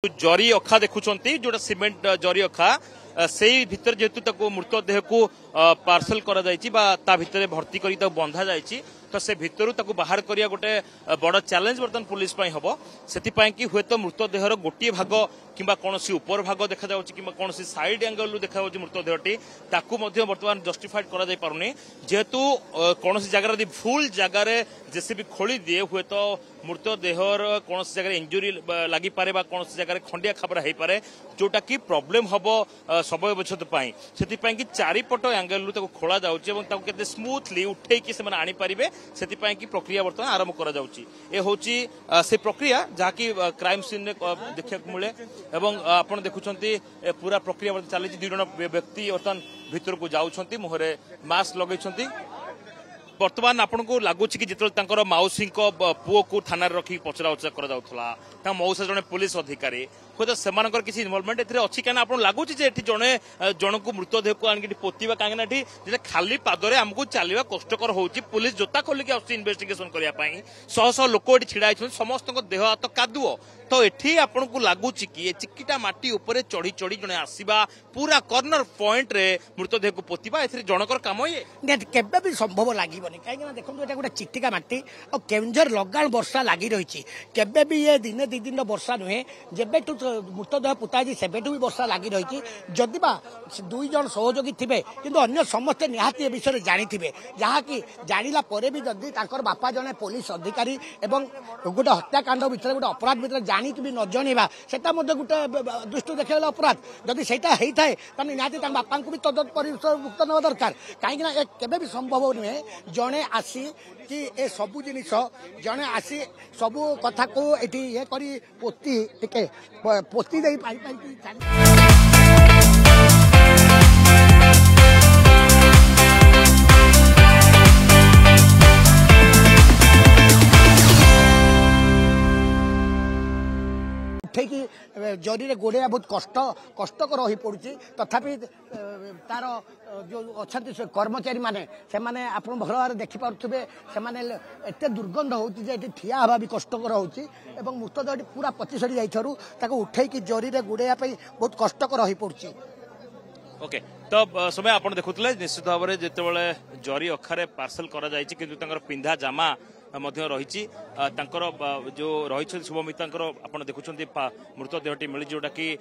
जरी अखा देखुंट जोटा सीमेंट जरी अखा से भितर जेहेतु मृतदेह को पार्सल करा भितर भर्ती कर बंधा जाइए तो से भितर बाहर करिया गोटे बड़ चैलेंज बर्तमान पुलिस हम से कि हुए तो मृतदेहर गोटे भाग किंबा कौन ऊपर भाग देखा कि कौन साइड एंगल देखा मृतदेहटी बर्तमान जस्टिफाइड कर पारुनी जेहेतु कौन जगह भूल जगार जेसीबी खोली दिए हुए तो मृतदेहर कौन जगह इंजुरी लगी पारे कौन जगह खंडिया खाबरा हो पारे जोटा कि प्रोब्लेम हम शव व्यच्छेद से कि चारिपट एंगल खोला जाते स्मूथली उठे आनीपारे से प्रक्रिया बर्तमान आरंभ कर से प्रक्रिया जहाँकि क्राइम सीन देखा मिले आपड़ देखुं पूरा प्रक्रिया चली दुई जन व्यक्ति बर्तमान भितर को जाऊँच मुहरे मास्क लगे बर्तमान आपन को लगुच कि जिते मौसी पुओ को थाना रखी पचरा उचरा कर मौसा जड़े पुलिस अधिकारी हुए तो से किसी इनवल्वमेंट अच्छी कहीं आप लगुच जड़े जन को मृतदेह को आनिक पोतवा कहीं खाली पादरे आमको चलवा कष्टकर हो पुलिस जोता खोलिक इन्वेस्टिगेशन करने शह शह लोक ये छिड़ा समस्त देह हाथ कादुओ तो ये आपन को लगुच कि चिकिटा माटी उपर चढ़ी चढ़ी जड़े आसवा पूरा कर्नर पॉइंट रे मृतदेह को पोतवा जनकर कम ये केबे भी संभव लगे कहीं देखो ये गोटे चिटिका माटी और केवझर लगाण वर्षा लगी रही केबे भी ये दिने दी दिन वर्षा नुहे जेबेठू मृतदेह पुता सेबेठू भी वर्षा लगी रही जदि दुई जन सहयोगी थे कि अन्य समस्ते निहाती ए विषय जानी थे जहाँकि जाना पर भी जदि बापा जड़े पुलिस अधिकारी एवं गोटे हत्याकांड भर गोटे अपराध भर जानिक भी न जनवा से गोटे दृष्टि देखा अपराध जदि से होता है निहाती बापा को भी तदत परिमुक्त ना दरकार कहीं केबे भी संभव नुहे जड़े आसी कि ए सबू जिनिस जड़े आसी सबू कथा को ये करी पोती टिके पोती दे उठे जरी गोड़े बहुत कष्टकर हो पड़ी तथापि तार जो अच्छा कर्मचारी माने से माने आप भल भाव देखिपे से दुर्गंध हो ठिया हवा भी कष्टकर हो मृतदेह पूरा पची सड़ी जाइए उठे जरी गोड़े बहुत कष्टकर हो पड़ी ओके तो समय आप देखुले निश्चित भाव में जितेबाला जरी अखारे पार्सल कर पिंधा जामा रही जो रही शुभमिता आप देखुं मृतदेहटी मिली जोटा कि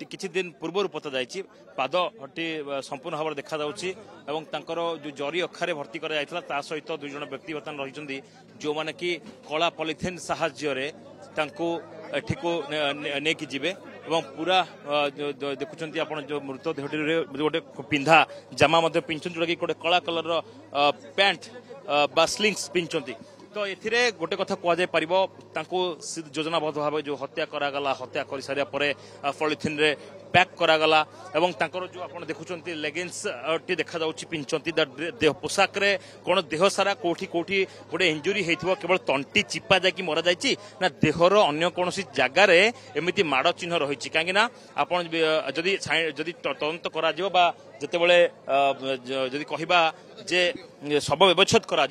किसी दिन पूर्व पता जाइए पाद हटी संपूर्ण भाव देखा जो जरी अखारे भर्ती कर सहित दुई जन व्यक्ति बर्तमान रही जो मैंने कि कला पॉलिथिन साहाय्य नहीं जीवे पूरा देखुं आप जो मृतदेह गोटे पिंधा जामा पिंधुन जोटा कि गोटे कला कलर पैंट स्लिंग्स पिंधुंट तो ये गोटे कथा कहुपर योजनाबद्ध भाव जो हत्या करागला हत्या कर सारा पॉलिथिन रे पैक करागला जो आप देखुं लेगिंग्स टी देखा पिंधुंट पोशाक रे कौन देह सारा कोठी कोठी गोटे इंजुरी होती केवल तंटी चिपा जाकि मरा जाइए ना देहर अन्य कौन जगार एमती माड़ चिन्ह रही कहीं जदि तदंत कर जिते कह शव व्यच्छेद कर